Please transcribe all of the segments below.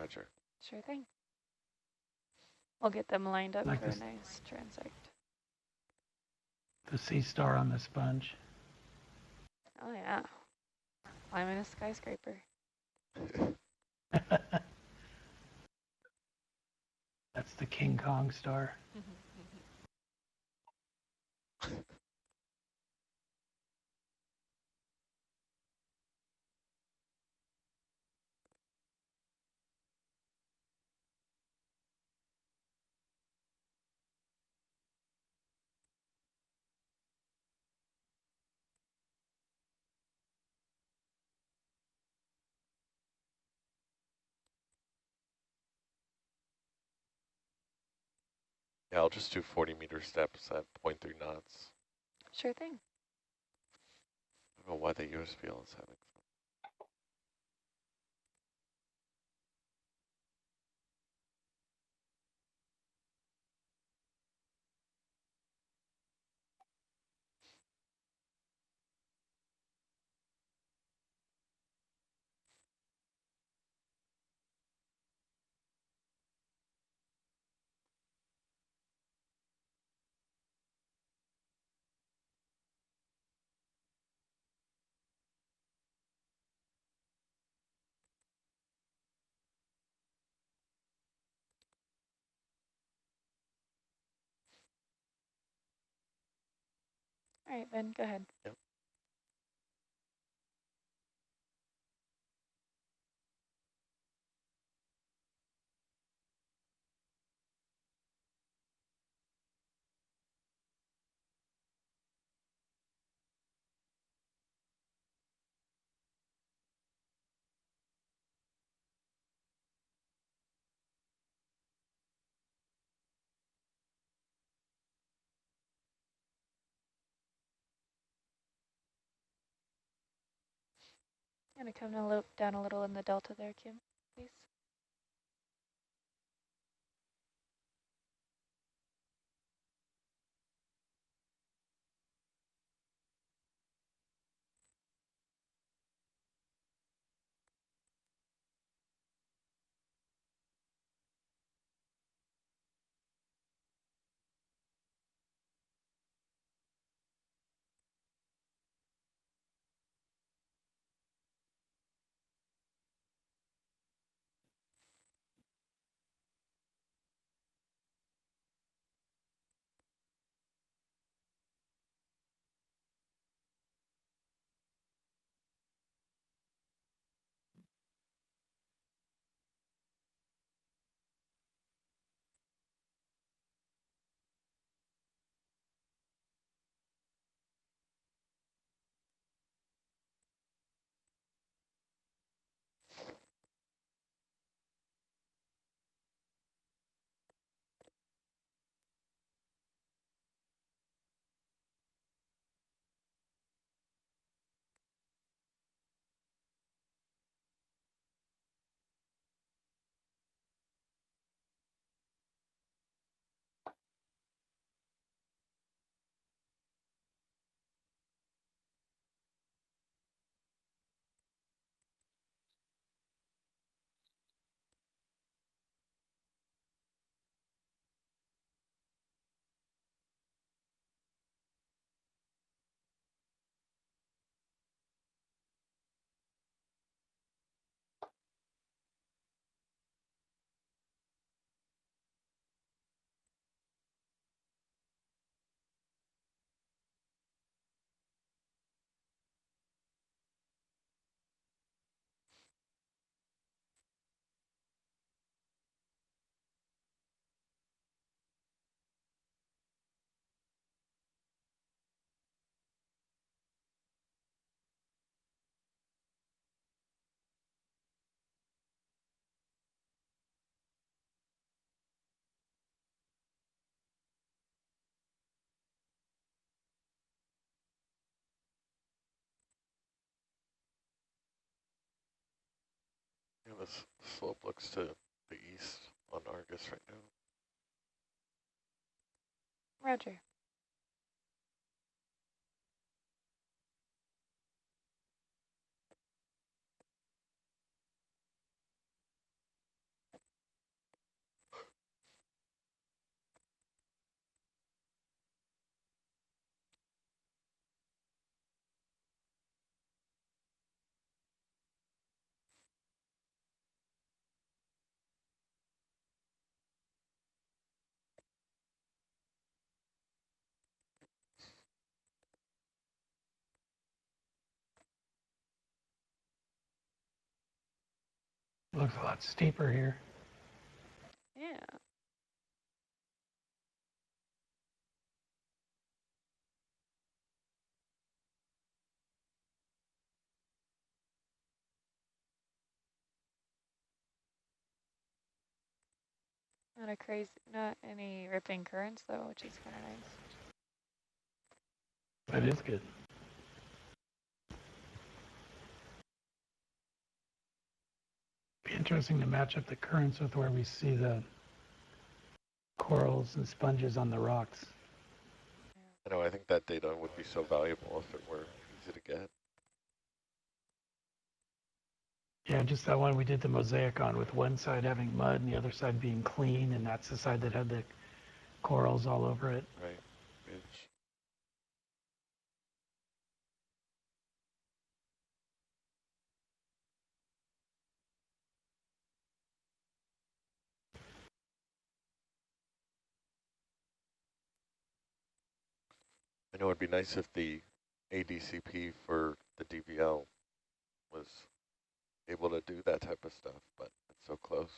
Roger. Sure thing. We'll get them lined up Like for a this. nice transect. The sea star on the sponge. Oh yeah. Climbing a skyscraper. That's the King Kong star. Yeah, I'll just do 40-meter steps at 0.3 knots. Sure thing. I don't know why the USBL is having. All right, Ben, go ahead. Yep. Gonna come down a little in the delta there, Kim, please. Yeah, this slope looks to the east on Argus right now. Roger. Looks a lot steeper here. Yeah. Not any ripping currents though, which is kind of nice. That is good. Be interesting to match up the currents with where we see the corals and sponges on the rocks. I know, I think that data would be so valuable if it were easy to get. Yeah, just that one we did the mosaic on with one side having mud and the other side being clean, and that's the side that had the corals all over it. Right, ridge. I know it'd be nice if the ADCP for the DVL was able to do that type of stuff, but it's so close.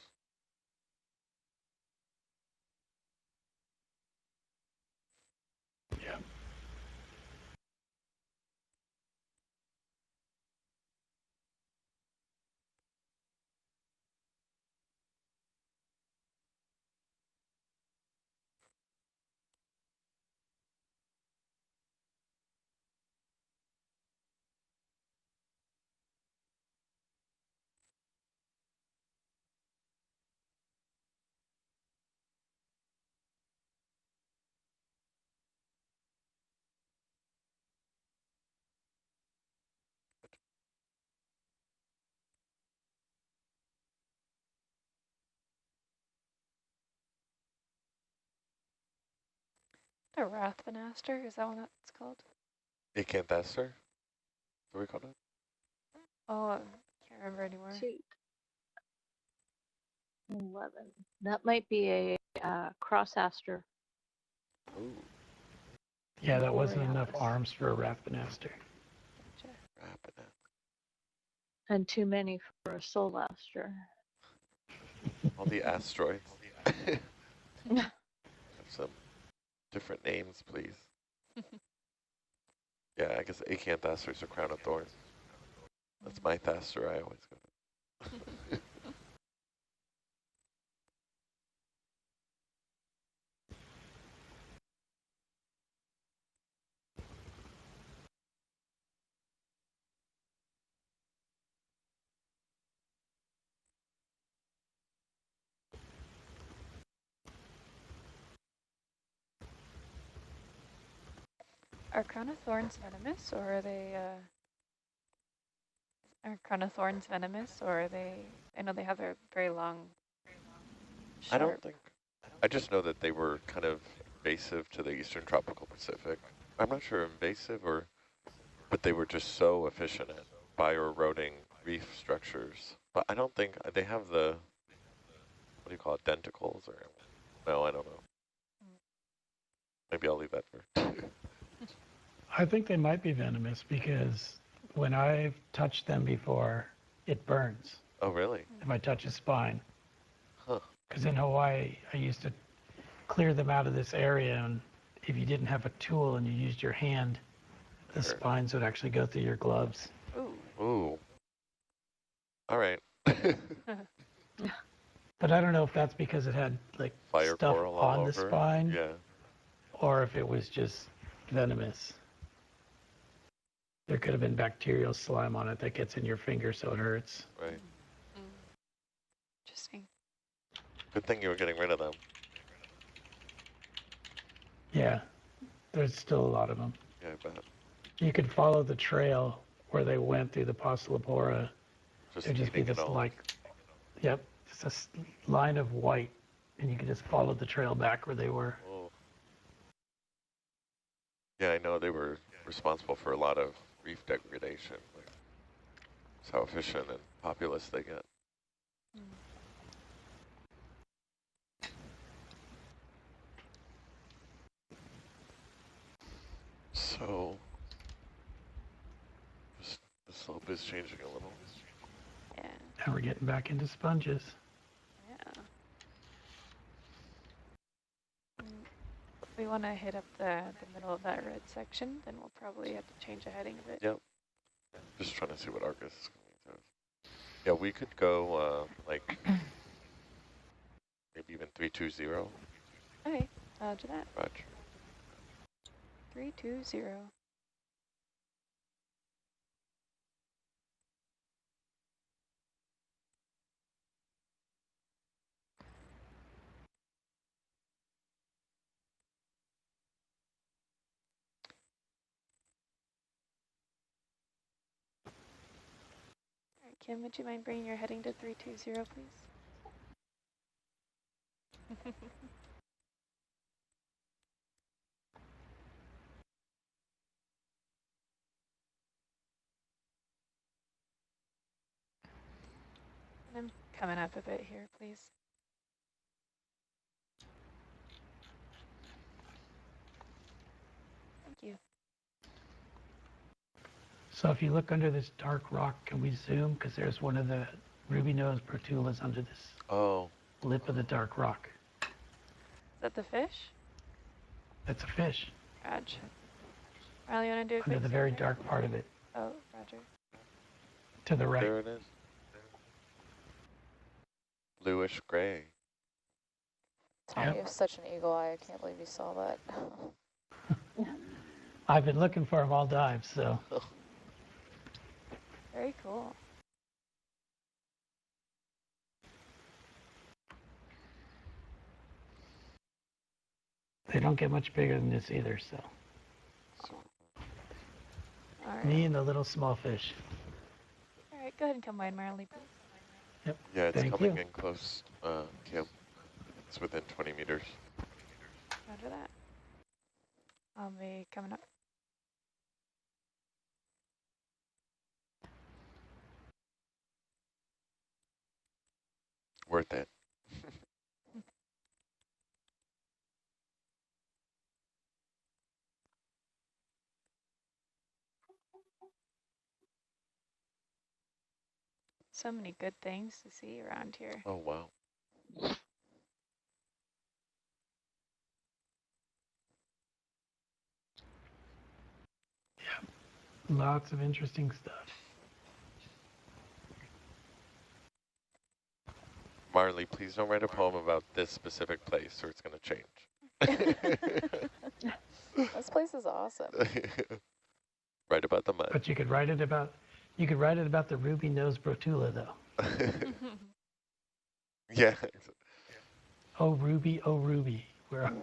Yeah. The Rathbanaster, is that what that's called? Acanthaster? What do we call it? Oh, I can't remember anymore. 11. That might be a crossaster. Ooh, Yeah, that wasn't enough Borealis. arms for a Rathbanaster. rapid. And too many for a solaster. All the asteroids. Have some different names, please. Yeah, I guess Acanthaster's a crown of thorns. That's my thaster I always go to. Are crown of thorns venomous, or are they, are crown of thorns venomous, or are they, I know they have a very long, I don't sharp. think, I just know that they were kind of invasive to the eastern tropical Pacific. I'm not sure invasive but they were just so efficient at bio-eroding reef structures. But I don't think, they have the, what do you call it, denticles or, no, I don't know. Maybe I'll leave that for. I think they might be venomous because when I've touched them before, it burns Oh, really? if I touch a spine. Huh. Because in Hawaii, I used to clear them out of this area, and if you didn't have a tool and you used your hand, the Sure. spines would actually go through your gloves. Ooh. Ooh. All right. But I don't know if that's because it had like Fire stuff coral all on the over. spine, Yeah. or if it was just venomous. There could have been bacterial slime on it that gets in your finger so it hurts. Right. Interesting. Good thing you were getting rid of them. Yeah, there's still a lot of them. Yeah, I bet. You could follow the trail where they went through the Posilopora. There'd just be eating this it all. like, yep, just a line of white, and you could just follow the trail back where they were. Oh. Yeah, I know they were responsible for a lot of reef degradation. Like, that's how efficient and populous they get. So, just the slope is changing a little. Yeah. Now we're getting back into sponges. Yeah. If we want to hit up the middle of that red section, then we'll probably have to change the heading a bit. Yep. Just trying to see what Argus is going to do. Yeah, we could go like maybe even 320. Okay, roger that. Roger. 320. All right, Kim, would you mind bringing your heading to 320, please? I'm coming up a bit here, please. Thank you. So if you look under this dark rock, can we zoom? Because there's one of the ruby nose protulas under this lip of the dark rock. Is that the fish? That's a fish. Roger. Riley, you want to do a Under quick the zoom very there? dark part of it. Oh, roger. To the right. There it is. Bluish gray. Tommy, you have such an eagle eye. I can't believe you saw that. I've been looking for them all dive, so. Very cool. They don't get much bigger than this either, so. All right. Me and the little small fish. All right, go ahead and come wide, Marley, please. Yep. Yeah, it's Thank coming you. in close, Kim. It's within 20 meters. Roger that. I'll be coming up. Worth it. So many good things to see around here. Oh, wow. Lots of interesting stuff. Marley, please don't write a poem about this specific place or it's going to change. This place is awesome. Write about the mud. But you could write it about the ruby nose protula though. Yeah. Oh Ruby, where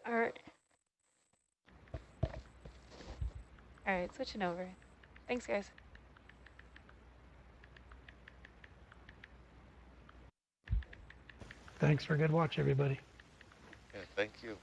All right. All right, switching over. Thanks, guys. Thanks for a good watch, everybody. Yeah, thank you.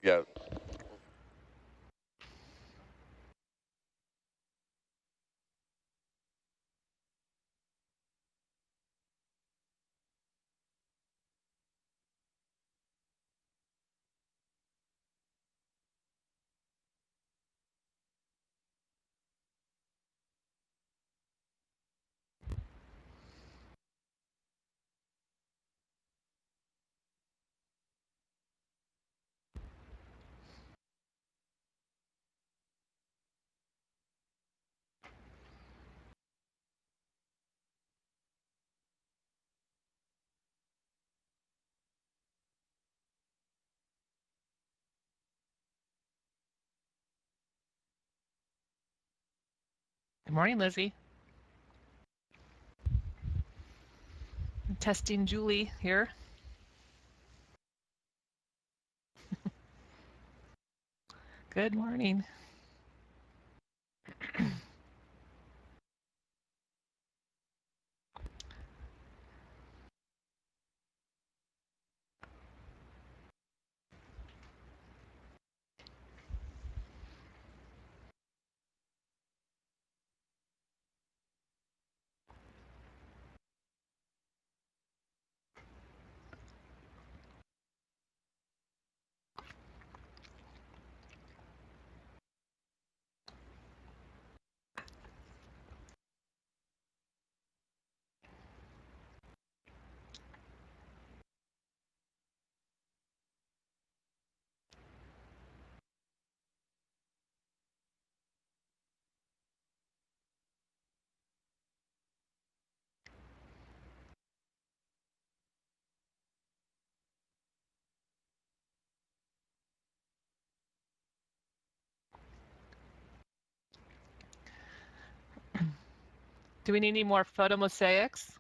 Yeah. morning, Lizzie. Testing Julie here. Good morning. Do we need any more photo mosaics?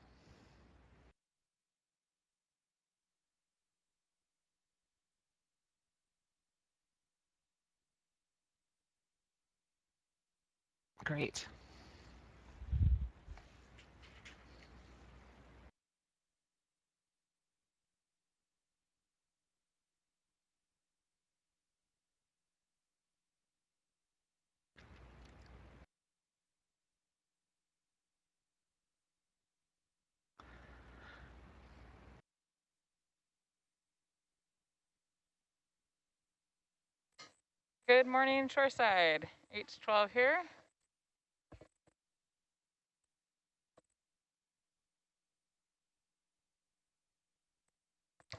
Great. Good morning, Shoreside. H12 here.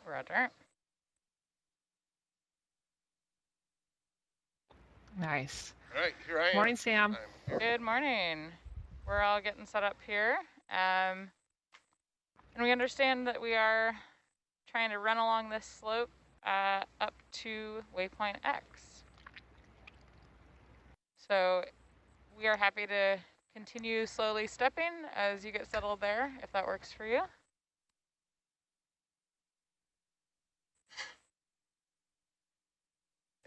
Roger. Nice. All right, here I am. Morning, Sam. Good morning. We're all getting set up here. And we understand that we are trying to run along this slope up to waypoint X. So we are happy to continue slowly stepping as you get settled there, if that works for you.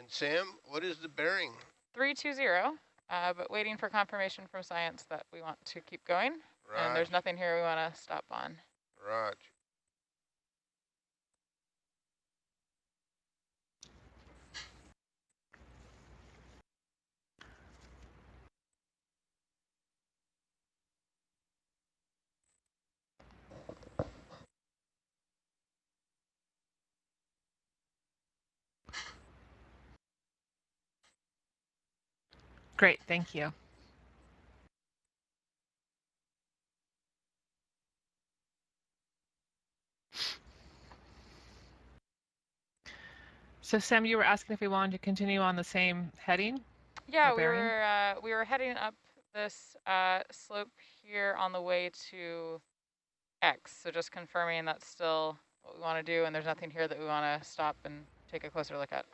And Sam, what is the bearing? 320, but waiting for confirmation from science that we want to keep going. Right. And there's nothing here we want to stop on. Roger. Great, thank you. So Sam, you were asking if we wanted to continue on the same heading? Yeah, we were heading up this slope here on the way to X. So just confirming that's still what we want to do, and there's nothing here that we want to stop and take a closer look at.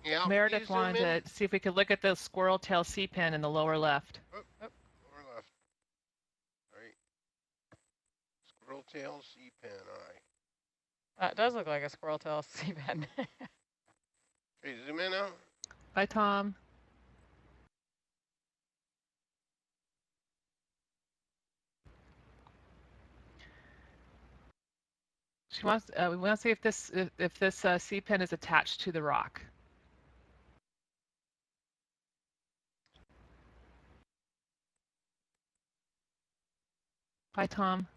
Yeah, Meredith wanted to see if we could look at the squirrel tail C-pin in the lower left. Oh, lower left. All right. Squirrel tail C-pin, all right. That does look like a squirrel tail C-pin. Okay, zoom in now. Bye, Tom. She wants. We want to see if this C-pin is attached to the rock. Bye, Tom.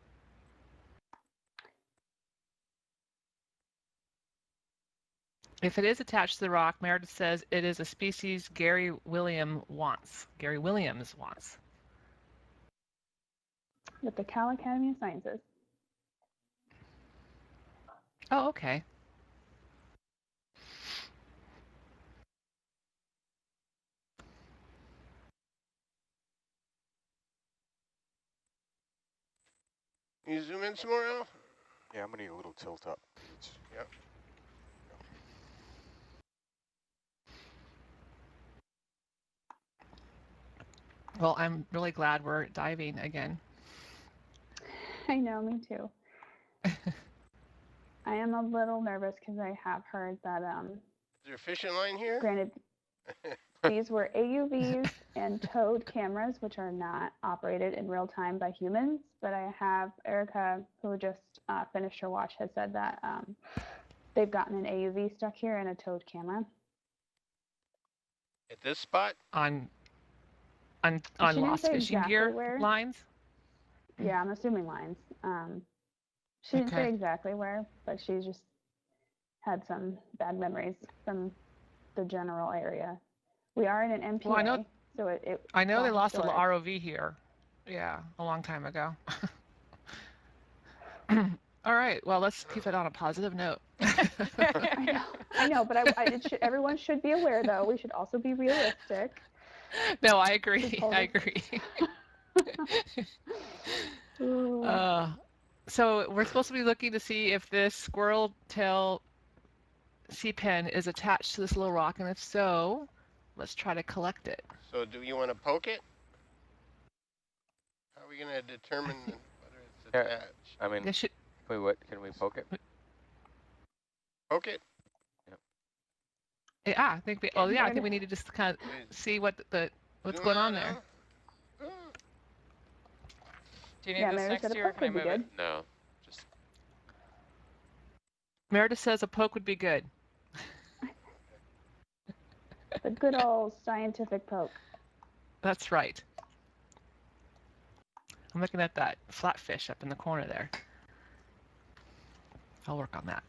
If it is attached to the rock, Meredith says it is a species Gary Williams wants. With the Cal Academy of Sciences. Oh, okay. Can you zoom in some more, Al? Yeah, I'm gonna need a little tilt up. Yep. Well, I'm really glad we're diving again. I know, me too. I am a little nervous because I have heard that, Is there a fishing line here? granted, these were AUVs and towed cameras, which are not operated in real time by humans. But I have Erica, who just finished her watch, has said that they've gotten an AUV stuck here and a towed camera. At this spot? On She didn't lost say fishing exactly gear where. lines? Yeah, I'm assuming lines. She didn't say exactly where, but she's just had some bad memories from the general area. We are in an MPA, Well, so I know they lost a storage. ROV here. Yeah, a long time ago. All right, well, let's keep it on a positive note. I know, but everyone should be aware, though. We should also be realistic. No, I agree. I agree. So we're supposed to be looking to see if this squirrel tail sea pen is attached to this little rock, and if so, let's try to collect it. So do you want to poke it? How are we going to determine whether it's attached? I mean, can we poke it? Poke it? Yeah, I think I think we need to just kind of see what's going on there. Do you need this next to you, or can I move it? No. Just. Meredith says a poke would be good. The good old scientific poke. That's right. I'm looking at that flatfish up in the corner there. I'll work on that.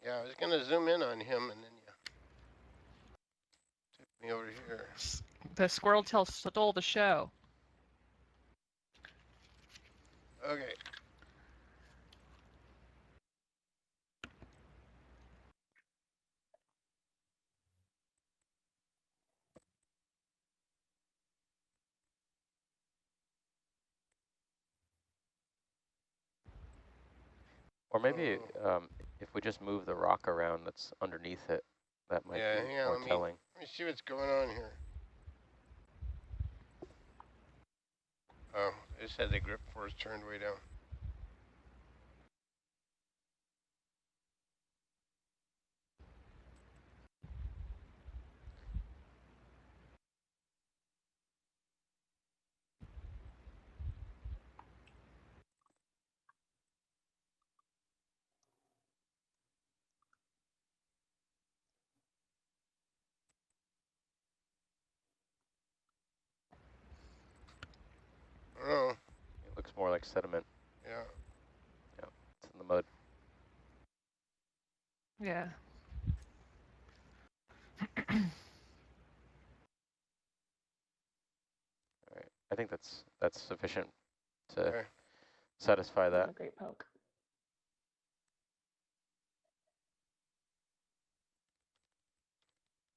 Yeah, I was going to zoom in on him, and then you took me over here. The squirrel tail stole the show. Okay. Or maybe if we just move the rock around that's underneath it, that might be more telling. Let me see what's going on here. Oh, it just had the grip force turned way down. Oh. It looks more like sediment. Yeah. Yeah, it's in the mud. Yeah. All right. I think that's sufficient to satisfy that. That's a great poke.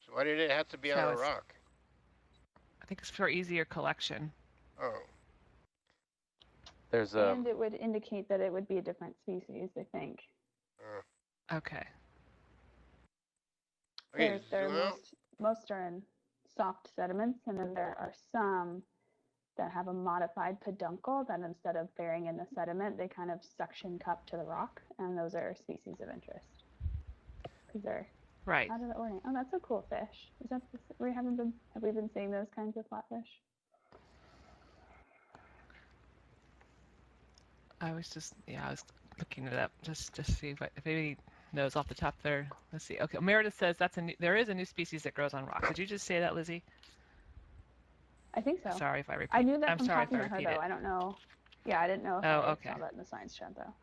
So why did it have to be on a rock? I think it's for easier collection. Oh. There's and it would indicate that it would be a different species, I think. Okay. Okay, most are in soft sediments, and then there are some that have a modified peduncle that instead of burying in the sediment, they kind of suction cup to the rock, and those are species of interest. Because they're right. How did it orient? Oh, that's a cool fish. Is that have we been seeing those kinds of flatfish? I was looking it up just to see if maybe knows off the top there. Let's see. Okay, Meredith says there is a new species that grows on rock. Did you just say that, Lizzie? I think so. Sorry if I repeat. I knew that I'm from sorry talking if I to her, repeat though. it. I don't know. Yeah, I didn't know if I saw that in the science chat, though.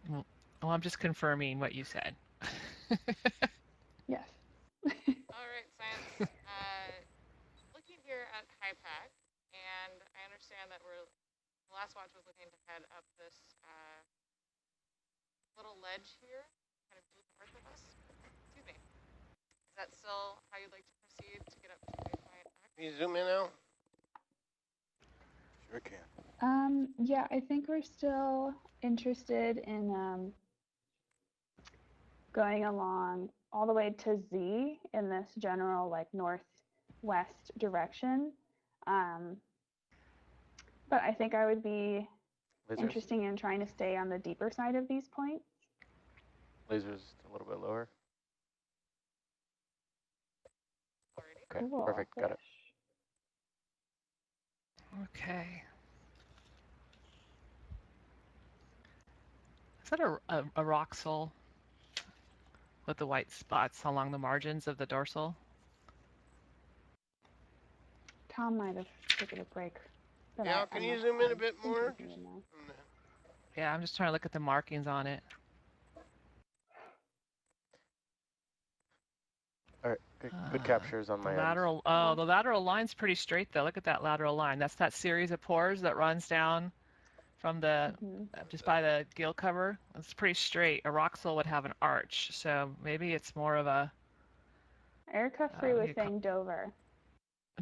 Well, I'm just confirming what you said. Yes. All right, science. Looking here at HIPAC, and I understand that the last watch was looking to head up this little ledge here, kind of due north of us. Excuse me. Is that still how you'd like to proceed to get up to waypoint X? Can you zoom in now? Sure can. Yeah, I think we're still interested in going along all the way to Z in this general like northwest direction. But I think I would be interested in trying to stay on the deeper side of these points. Lasers a little bit lower. Okay, Cool. perfect, got it. Okay. Is that a rock sole with the white spots along the margins of the dorsal? Tom might have taken a break. But Yeah, can you zoom in a bit more? Yeah, I'm just trying to look at the markings on it. All right, good captures on my end. The lateral line's pretty straight though. Look at that lateral line. That's that series of pores that runs down from the just by the gill cover. It's pretty straight. A rock sole would have an arch, so maybe it's more of a. Erica Free was saying Dover.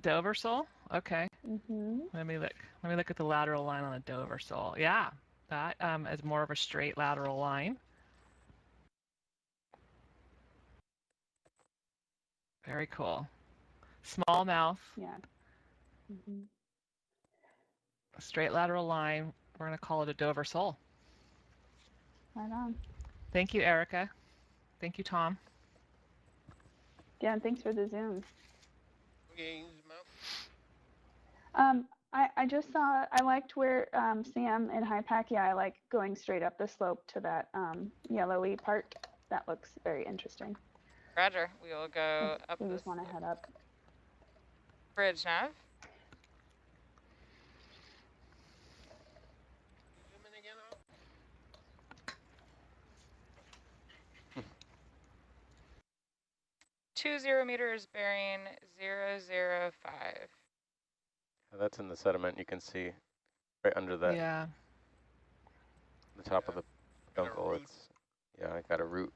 Dover sole? Okay. Let me look. Let me look at the lateral line on a Dover sole. Yeah, that is more of a straight lateral line. Very cool. Small mouth. Yeah. A straight lateral line. We're going to call it a Dover sole. Right on. Thank you, Erica. Thank you, Tom. Yeah, and thanks for the zoom. Okay, zoom out. I just saw, I liked where Sam and HIPAC, yeah, I like going straight up the slope to that yellowy part. That looks very interesting. Roger, we will go up. We just want to head up. Bridge nav. Zoom in again, huh? 20 meters bearing 005. That's in the sediment. You can see right under that. Yeah. The top of the dunkel. It's I got a root.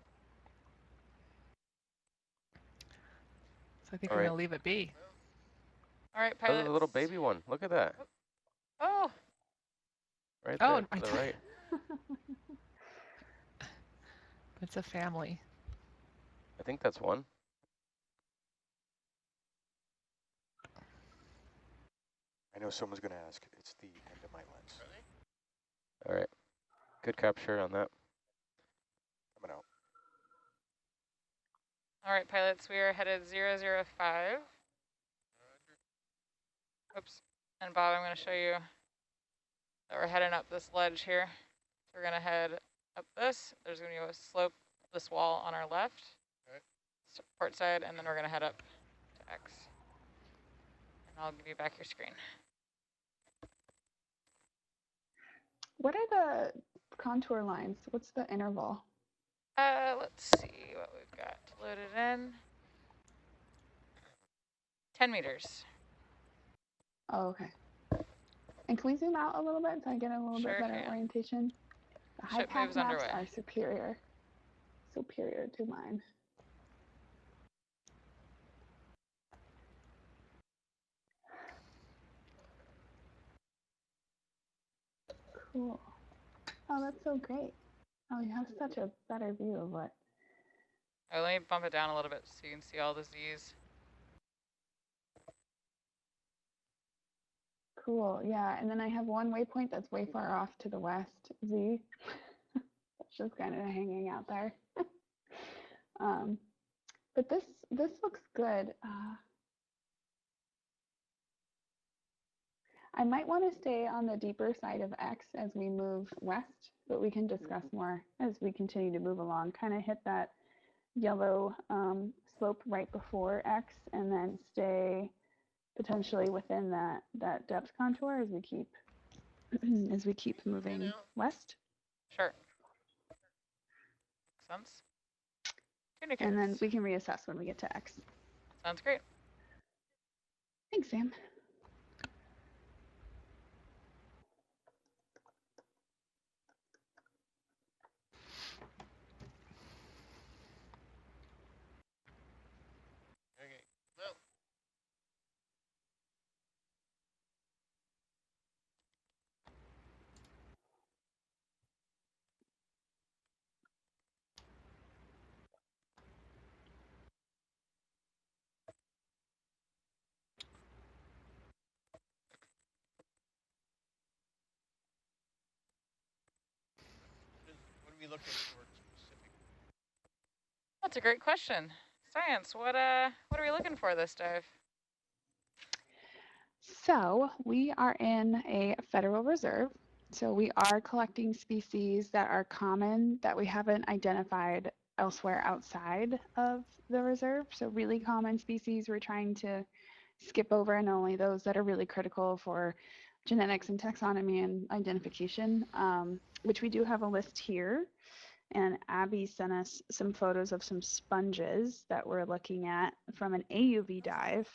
So I think we're gonna leave it be. All right, pilots. There's a little baby one. Look at that. Oh. Right there to the right. It's a family. I think that's one. I know someone's going to ask. It's the end of my lens. All right. Good capture on that. Coming out. All right, pilots, we are headed 005. Oops. And Bob, I'm going to show you that we're heading up this ledge here. So we're going to head up this. There's going to be a slope, this wall on our left, port side, and then we're going to head up to X. And I'll give you back your screen. What are the contour lines? What's the interval? Let's see what we've got loaded in. 10 meters. Oh, okay. And can we zoom out a little bit so I get a little bit better orientation? The HIPAC maps are superior to mine. Cool. Oh, that's so great. Oh, you have such a better view of what. Oh, let me bump it down a little bit so you can see all the Z's. Cool, yeah. And then I have one waypoint that's way far off to the west, Z. It's just kind of hanging out there. But this looks good. I might want to stay on the deeper side of X as we move west, but we can discuss more as we continue to move along. Kind of hit that yellow slope right before X and then stay potentially within that depth contour as we keep moving west. Sure. Makes sense. And then we can reassess when we get to X. Sounds great. Thanks, Sam. Okay. Well. What are we looking for specifically? That's a great question. Science, what are we looking for this dive? So we are in a federal reserve. So we are collecting species that are common that we haven't identified elsewhere outside of the reserve. So really common species we're trying to skip over, and only those that are really critical for genetics and taxonomy and identification, which we do have a list here. And Abby sent us some photos of some sponges that we're looking at from an AUV dive.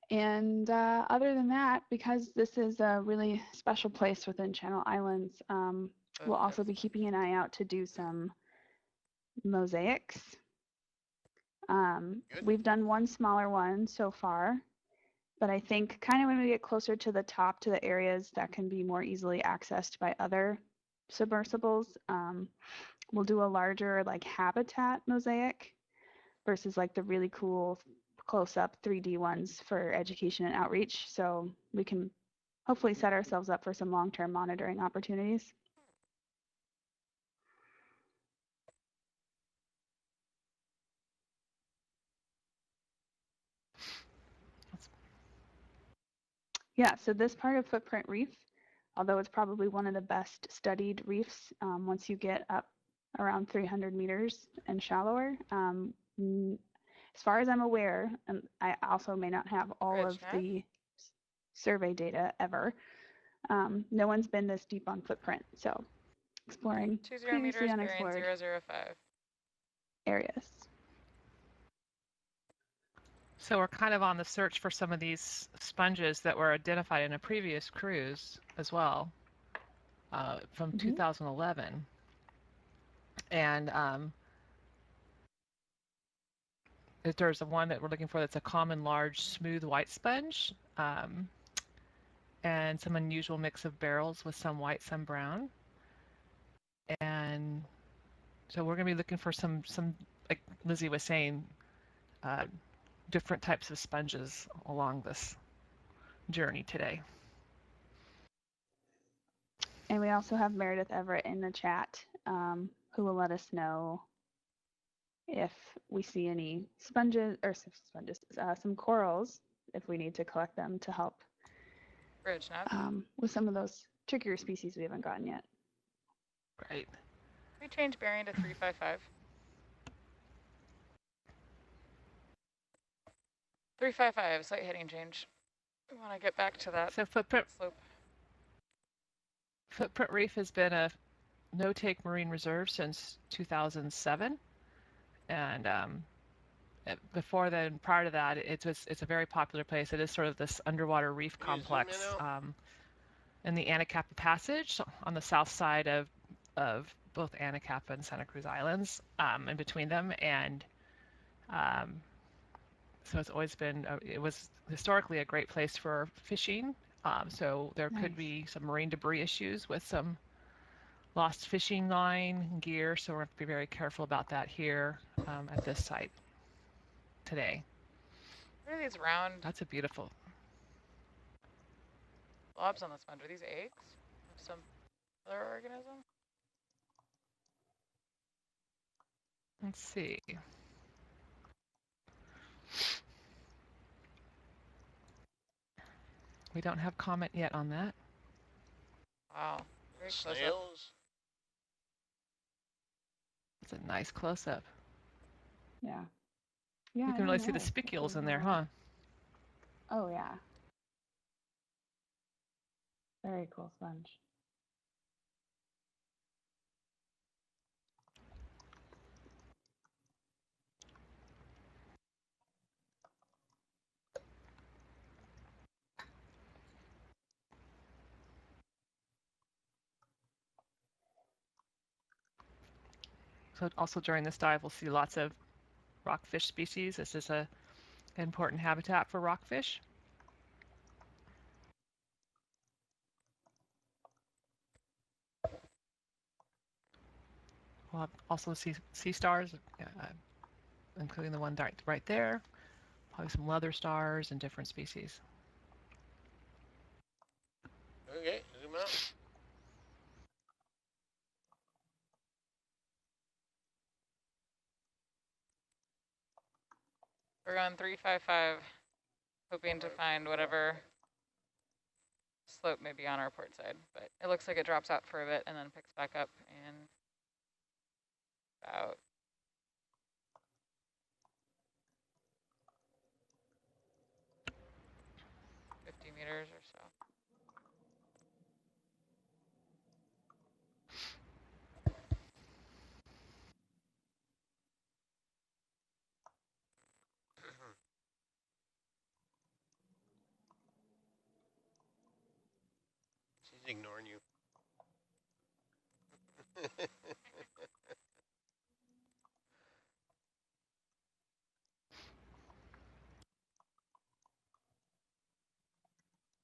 Other than that, because this is a really special place within Channel Islands, we'll also be keeping an eye out to do some mosaics. We've done one smaller one so far, but I think kind of when we get closer to the top, to the areas that can be more easily accessed by other submersibles, we'll do a larger like habitat mosaic versus like the really cool close-up 3D ones for education and outreach. So we can hopefully set ourselves up for some long-term monitoring opportunities. Yeah, so this part of Footprint Reef, although it's probably one of the best studied reefs once you get up around 300 meters and shallower, as far as I'm aware, and I also may not have all of the survey data ever, no one's been this deep on Footprint, so exploring 20 previously meters, unexplored 005 areas. So we're kind of on the search for some of these sponges that were identified in a previous cruise as well, from 2011. And there's one that we're looking for that's a common large smooth white sponge, and some unusual mix of barrels with some white, some brown. And so we're going to be looking for some like Lizzie was saying, different types of sponges along this journey today. And we also have Meredith Everett in the chat, who will let us know if we see any sponges, or some corals, if we need to collect them to help with some of those trickier species we haven't gotten yet. Right. We change bearing to 355. 355, slight heading change. We want to get back to that slope. Footprint Reef has been a no-take marine reserve since 2007, and before then, prior to that, it's a very popular place. It is sort of this underwater reef complex in the Anacapa Passage on the south side of both Anacapa and Santa Cruz Islands, in between them, and so it's always been, it was historically a great place for fishing. So there could be some marine debris issues with some lost fishing line and gear. So we're going to be very careful about that here at this site today. What are these round? That's a beautiful. Blobs on the sponge. Are these eggs of some other organism? Let's see. We don't have comment yet on that. Wow. Very close up. Snails? It's a nice close-up. Yeah. Yeah. You can really see the spicules in there, huh? Oh, yeah. Very cool sponge. So also during this dive, we'll see lots of rockfish species. This is an important habitat for rockfish. We'll also see sea stars, including the one right there. Probably some leather stars and different species. Okay, zoom out. We're going 355, hoping to find whatever slope may be on our port side, but it looks like it drops out for a bit and then picks back up in about 50 meters or so. She's ignoring you.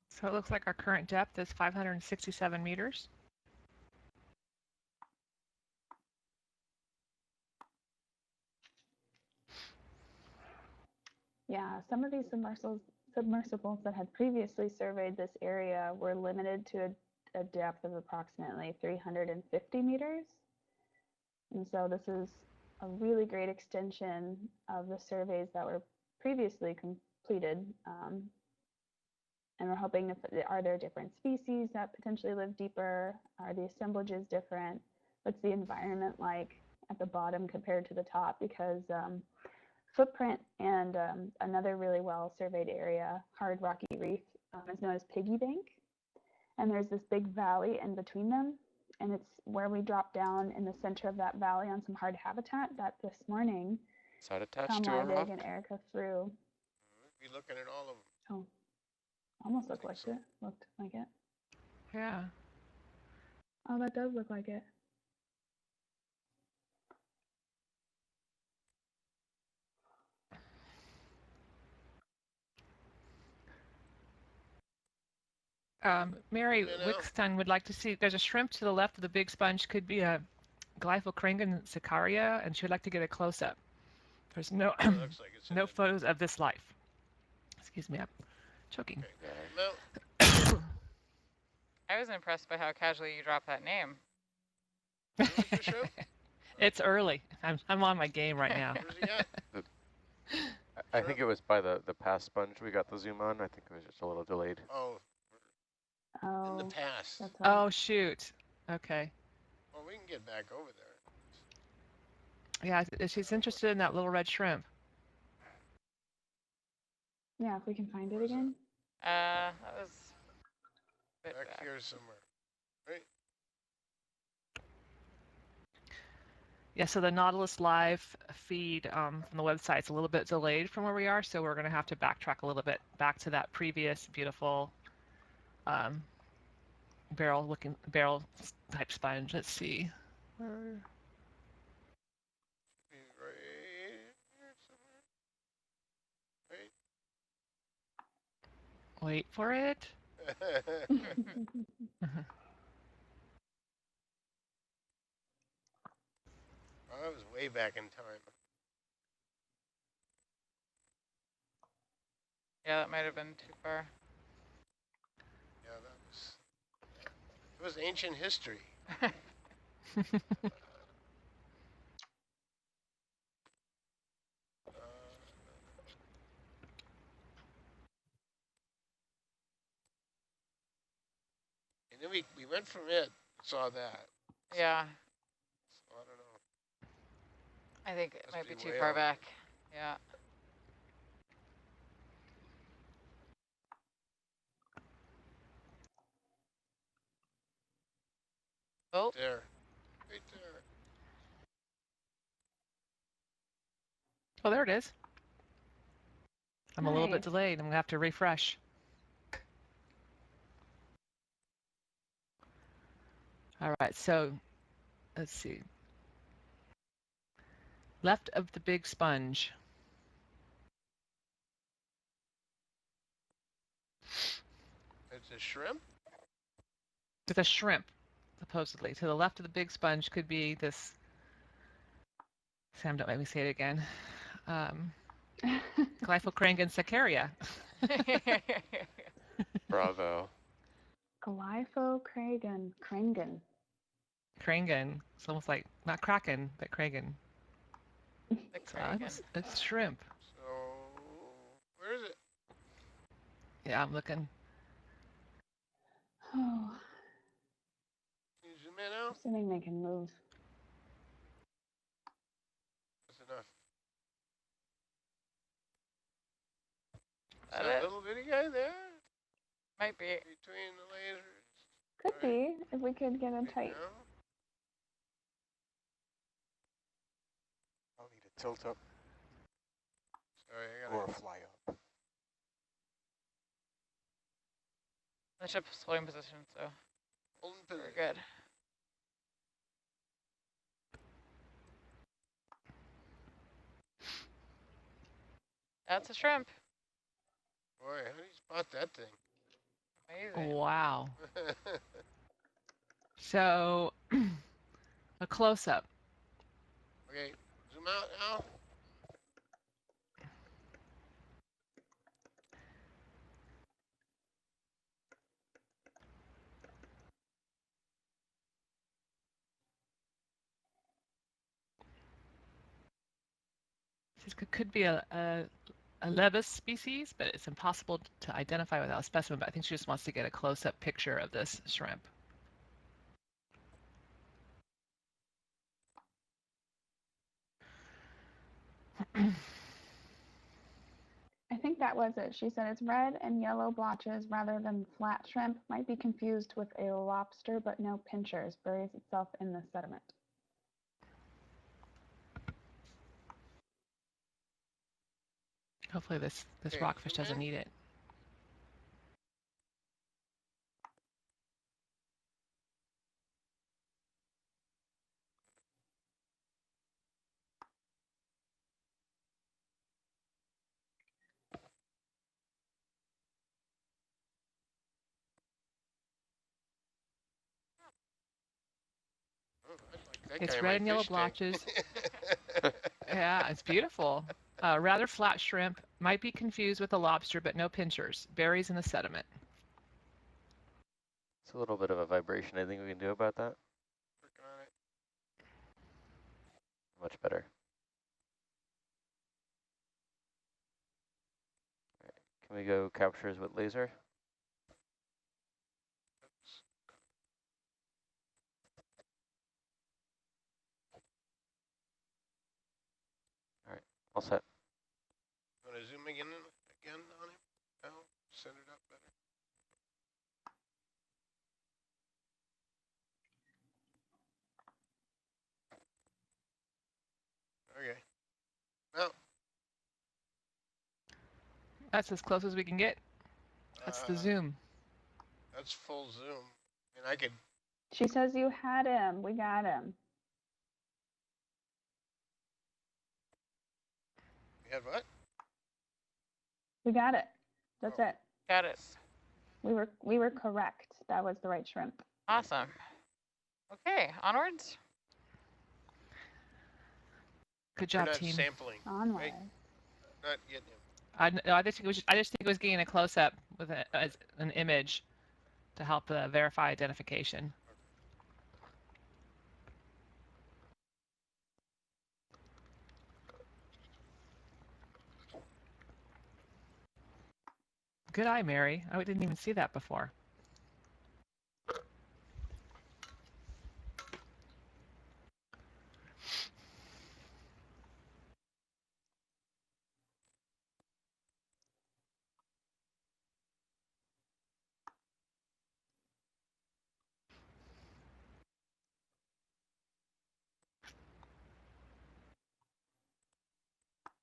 So it looks like our current depth is 567 meters. Yeah, some of these submersibles that had previously surveyed this area were limited to a depth of approximately 350 meters. And so this is a really great extension of the surveys that were previously completed. And we're hoping to, are there different species that potentially live deeper? Are the assemblages different? What's the environment like at the bottom compared to the top? Because footprint and another really well surveyed area, hard rocky reef, is known as Piggy Bank. And there's this big valley in between them. And it's where we drop down in the center of that valley on some hard habitat that this morning Is that attached Tom to a rock? Leidig and Erica flew. Be looking at all of them. Oh, almost looked like it. Looked like it. Yeah. Oh, that does look like it. Mary Wickstein would like to see, there's a shrimp to the left of the big sponge, could be a Glyphocringon sicaria, and she would like to get a close-up. There's no no photos of this life. Excuse me, I'm choking. Okay. I was impressed by how casually you dropped that name. It's early. I'm on my game right now. Where's he at? I think it was by the past sponge we got the zoom on. I think it was just a little delayed. Oh. In the past. Oh, shoot. Okay. Well, we can get back over there. Yeah, she's interested in that little red shrimp. Yeah, if we can find it again. That was back here somewhere, right? Yeah, so the Nautilus Live feed from the website is a little bit delayed from where we are, so we're going to have to backtrack a little bit back to that previous beautiful barrel type sponge. Let's see. Right here somewhere. Wait for it. Oh, that was way back in time. Yeah, that might have been too far. Yeah, it was ancient history. And then we went from it, saw that. Yeah. So I don't know. I think it might be too way far out. back. Yeah. Oh. There. Right there. Oh, there it is. I'm a little bit delayed. I'm going to have to refresh. All right, so let's see. Left of the big sponge. It's a shrimp? It's a shrimp, supposedly. To the left of the big sponge could be this. Sam, don't make me say it again. Glyphocrangan saccharia. Bravo. Glyphocrangan. Krangan. It's almost like, not kraken, but Krangan. It's shrimp. So, where is it? Yeah, I'm looking. Oh, Can you zoom in now? assuming they can move. That's enough. That That it? little bitty guy there? Might be. Between the lasers. Could be, if we could get a tight. Now. I'll need a tilt up Sorry, I or gotta. a fly up. The ship's holding position, so Holding we're position. good. That's a shrimp. Boy, how do you spot that thing? Amazing. Wow. So, a close-up. Okay, zoom out now. This could be a Levis species, but it's impossible to identify without a specimen. But I think she just wants to get a close-up picture of this shrimp. I think that was it. She said it's red and yellow blotches rather than flat shrimp. Might be confused with a lobster, but no pinchers. Buries itself in the sediment. Hopefully this Okay, rockfish zoom doesn't in. eat it. Oh, I like that It's guy in red my and yellow fish tank. blotches. Yeah, it's beautiful. Rather flat shrimp. Might be confused with a lobster, but no pinchers. Buries in the sediment. It's a little bit of a vibration. Anything we can do about that? Working on it. Much better. Can we go captures with laser? All right, all set. Want to zoom again on him? No, set it up better. Okay. Now. That's as close as we can get. That's the zoom. That's full zoom. And I could. She says you had him. We got him. You had what? We got it. That's it. Got it. We were correct. That was the right shrimp. Awesome. Okay, onwards. Good job, We're not team. sampling. Onward. Right? Not getting him. I just think it was getting a close-up with as an image to help verify identification. Good eye, Mary. I didn't even see that before.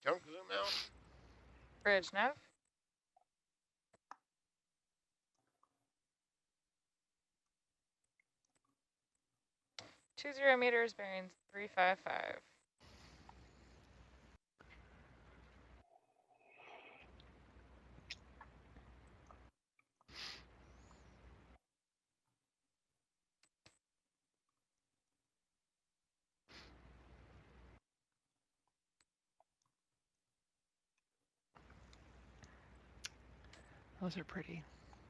Don't zoom out. Bridge nav. 20 meters, bearing 355. Those are pretty.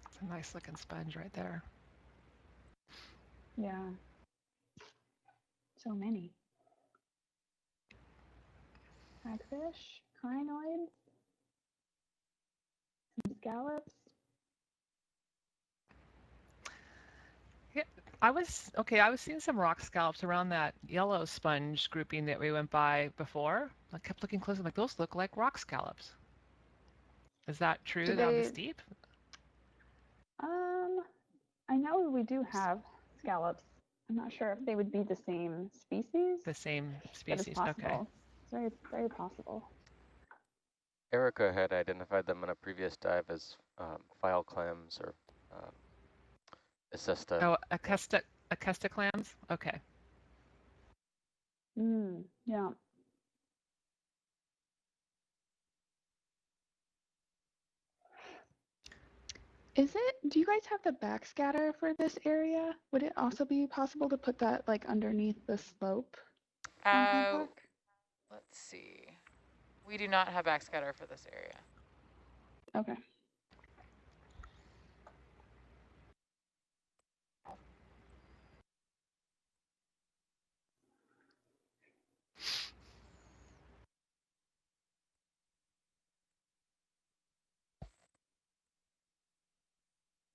It's a nice looking sponge right there. Yeah. So many. Hagfish, crinoids, some scallops. Yeah, I was seeing some rock scallops around that yellow sponge grouping that we went by before. I kept looking close. I'm like, those look like rock scallops. Is that true Do down they, this deep? I know we do have scallops. I'm not sure if they would be the same species, The same but it's species. Okay. possible. It's very, very possible. Erica had identified them in a previous dive as file clams or Acesta. Oh, Acesta clams? Okay. Yeah. Do you guys have the backscatter for this area? Would it also be possible to put that like underneath the slope? Let's see. We do not have backscatter for this area. Okay.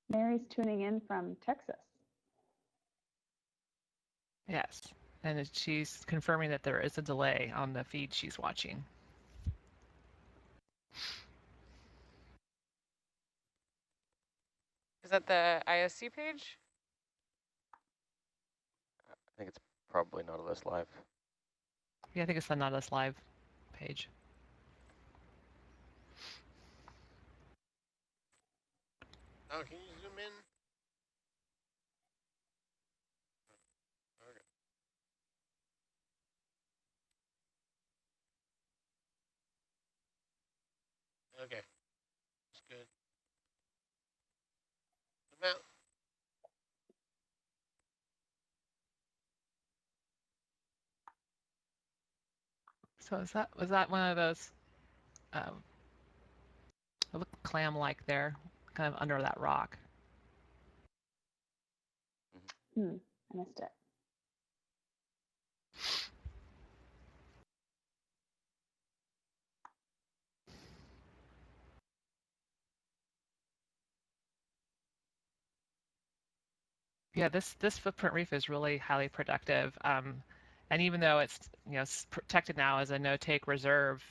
Mary's tuning in from Texas. Yes. And she's confirming that there is a delay on the feed she's watching. Is that the ISC page? I think it's probably Nautilus Live. Yeah, I think it's the Nautilus Live page. Oh, can you zoom in? Okay. That's good. Zoom out. So was that one of those it looked clam-like there, kind of under that rock? I missed it. Yeah, this footprint reef is really highly productive. And even though it's protected now as a no-take reserve,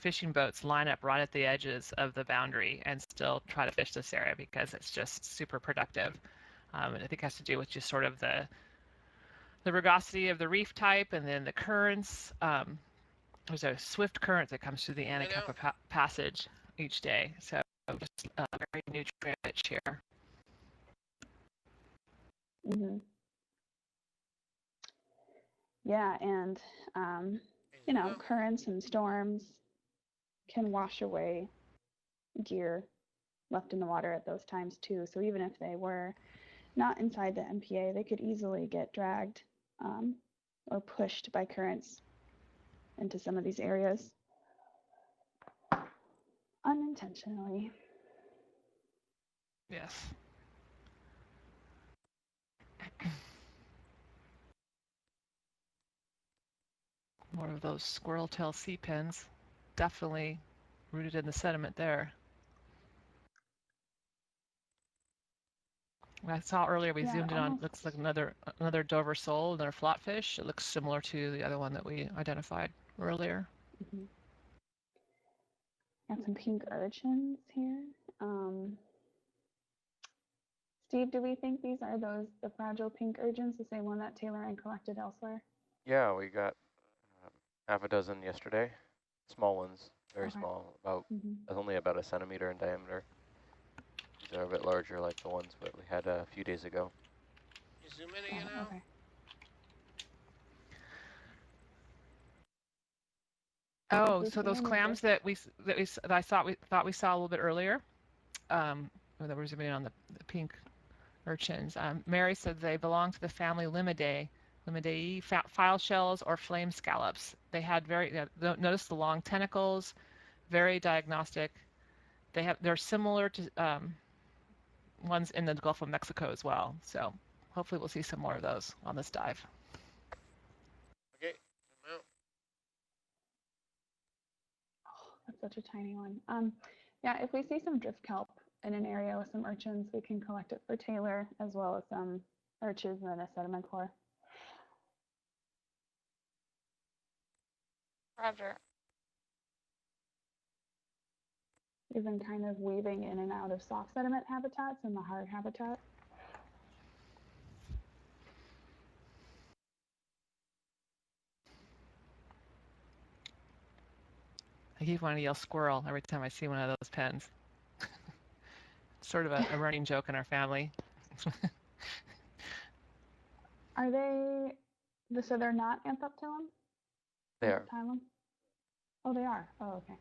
fishing boats line up right at the edges of the boundary and still try to fish this area because it's just super productive. And I think it has to do with just sort of the rugosity of the reef type and then the currents. There's a swift current that comes through the Anacapa Passage each day, so just very nutrient rich here. Yeah, and currents and storms can wash away gear left in the water at those times too. So even if they were not inside the MPA, they could easily get dragged or pushed by currents into some of these areas unintentionally. Yes. More of those squirrel tail sea pins, definitely rooted in the sediment there. I saw earlier we zoomed in on, looks like another Dover sole, another flatfish. It looks similar to the other one that we identified earlier. Got some pink urchins here. Steve, do we think these are the fragile pink urchins, the same one that Taylor and collected elsewhere? Yeah, we got half a dozen yesterday. Small ones, very small, about only about a centimeter in diameter. These are a bit larger, like the ones that we had a few days ago. You zoom in again now? Okay. Oh, so those clams that I thought we saw a little bit earlier, that we're zooming in on the pink urchins. Mary said they belong to the family Limmidae, file shells or flame scallops. They had notice the long tentacles, very diagnostic, they're similar to ones in the Gulf of Mexico as well. So hopefully we'll see some more of those on this dive. Okay, zoom out. Oh, that's such a tiny one. Yeah, if we see some drift kelp in an area with some urchins, we can collect it for Taylor, as well as some urchins and a sediment core. Roger. We've been kind of weaving in and out of soft sediment habitats and the hard habitat. I keep wanting to yell squirrel every time I see one of those pens. It's sort of a running joke in our family. Are they, so they're not Anthoptilum? They are. Anthoptilum? Oh, they are. Oh, okay.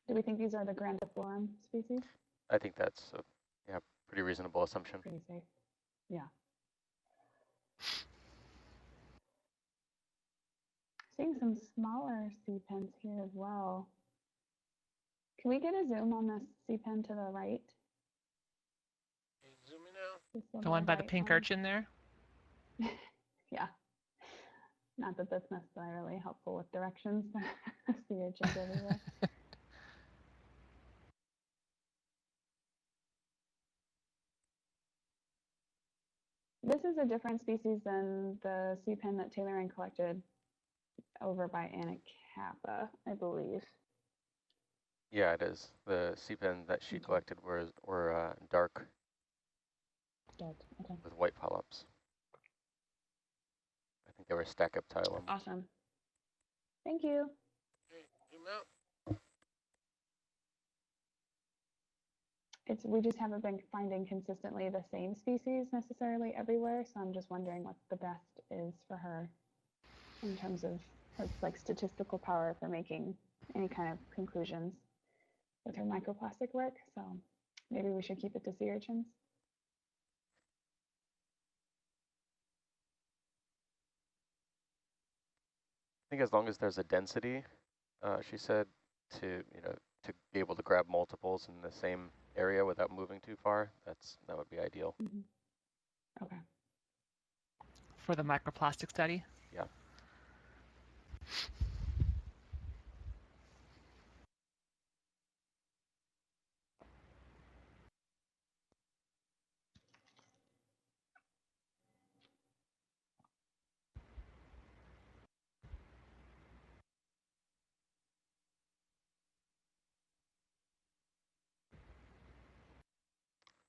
Do we think these are the grandiflorum species? I think that's a pretty reasonable assumption. Pretty safe. Yeah. Seeing some smaller sea pens here as well. Can we get a zoom on this sea pen to the right? Okay, zooming out. The one by the pink urchin there? Yeah. Not that that's necessarily helpful with directions. Sea urchins everywhere. This is a different species than the sea pen that Taylor and collected over by Anacapa, I believe. Yeah, it is. The sea pen that she collected were dark. Dark, okay. With white polyps. I think they were Stachyptilum. Awesome. Thank you. Okay, zoom out. We just haven't been finding consistently the same species necessarily everywhere, so I'm just wondering what the best is for her in terms of her like statistical power for making any kind of conclusions with her microplastic work. So maybe we should keep it to sea urchins. I think as long as there's a density, she said, to be able to grab multiples in the same area without moving too far, that would be ideal. Mm-hmm. Okay. For the microplastic study? Yeah.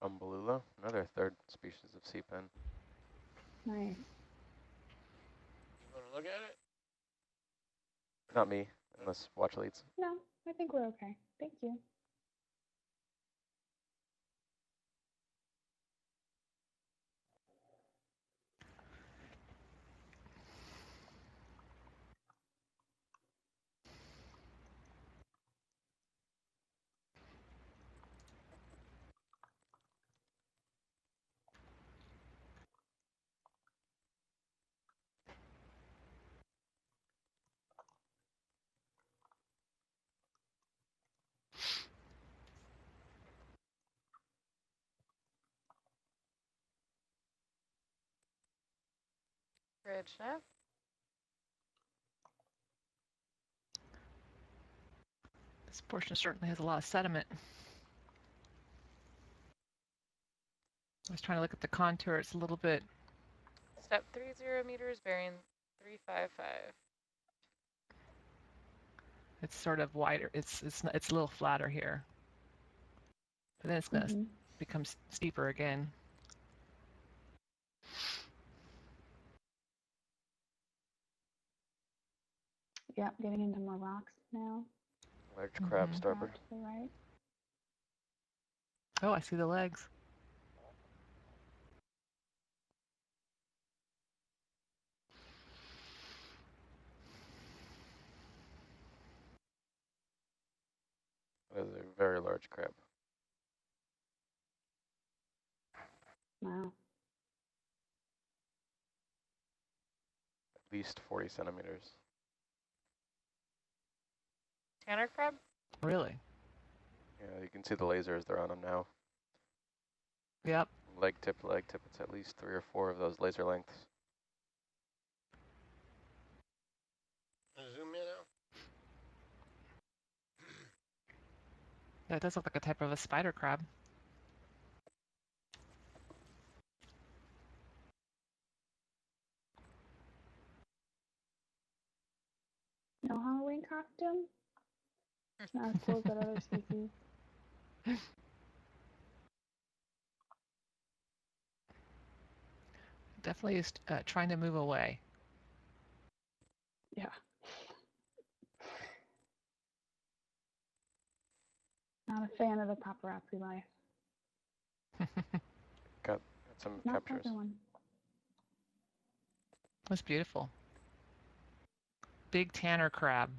Umbellula, another third species of sea pen. Nice. You want to look at it? Not me, unless watch leads. No, I think we're okay. Thank you. Bridge up. This portion certainly has a lot of sediment. I was trying to look at the contour. It's a little bit... Step 30 meters, bearing 355. It's sort of wider. It's a little flatter here. But then it's going to become steeper again. Yep, getting into more rocks now. Large crab starboard. To the right. Oh, I see the legs. That is a very large crab. Wow. least 40 centimeters. Tanner crab? Really? Yeah, you can see the lasers, they're on them now. Yep. Leg tip, it's at least 3 or 4 of those laser lengths. Zoom in now. That does look like a type of a spider crab. No Halloween costume? Not as cool as that other species. Definitely is trying to move away. Yeah. Not a fan of the paparazzi life. Got some Not for captures. everyone. That's beautiful. Big Tanner crab.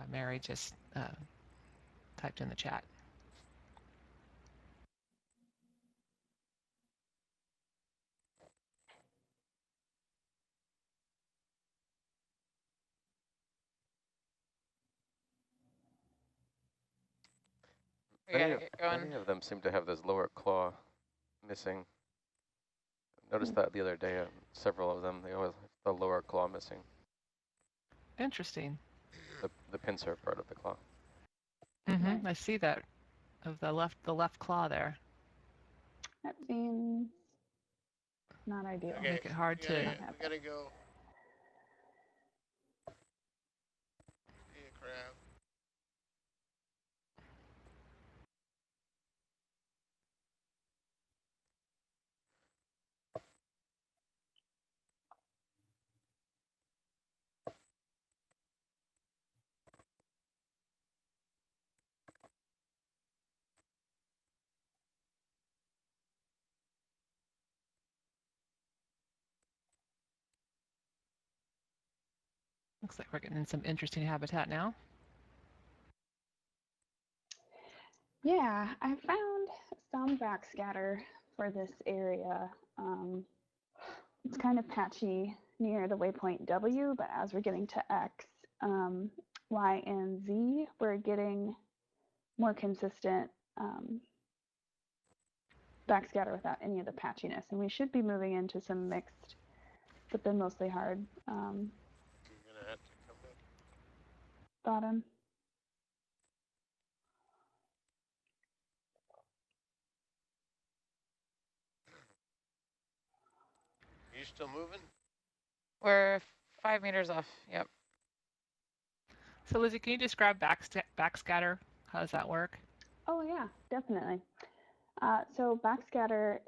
Mary just typed in the chat. Many of them seem to have this lower claw missing. Noticed that the other day, several of them, they always have the lower claw missing. Interesting. The pincer part of the claw. Mm-hmm. I see that of the left claw there. That seems not ideal. Okay, Make it hard to. we gotta go. See a crab. Looks like we're getting in some interesting habitat now. Yeah, I found some backscatter for this area. It's kind of patchy near the waypoint W, but as we're getting to X, Y, and Z, we're getting more consistent backscatter without any of the patchiness. And we should be moving into some mixed, but then mostly hard You're gonna have to come back. bottom. You still moving? We're 5 meters off. Yep. So Lizzie, can you describe backscatter? How does that work? Oh yeah, definitely. So backscatter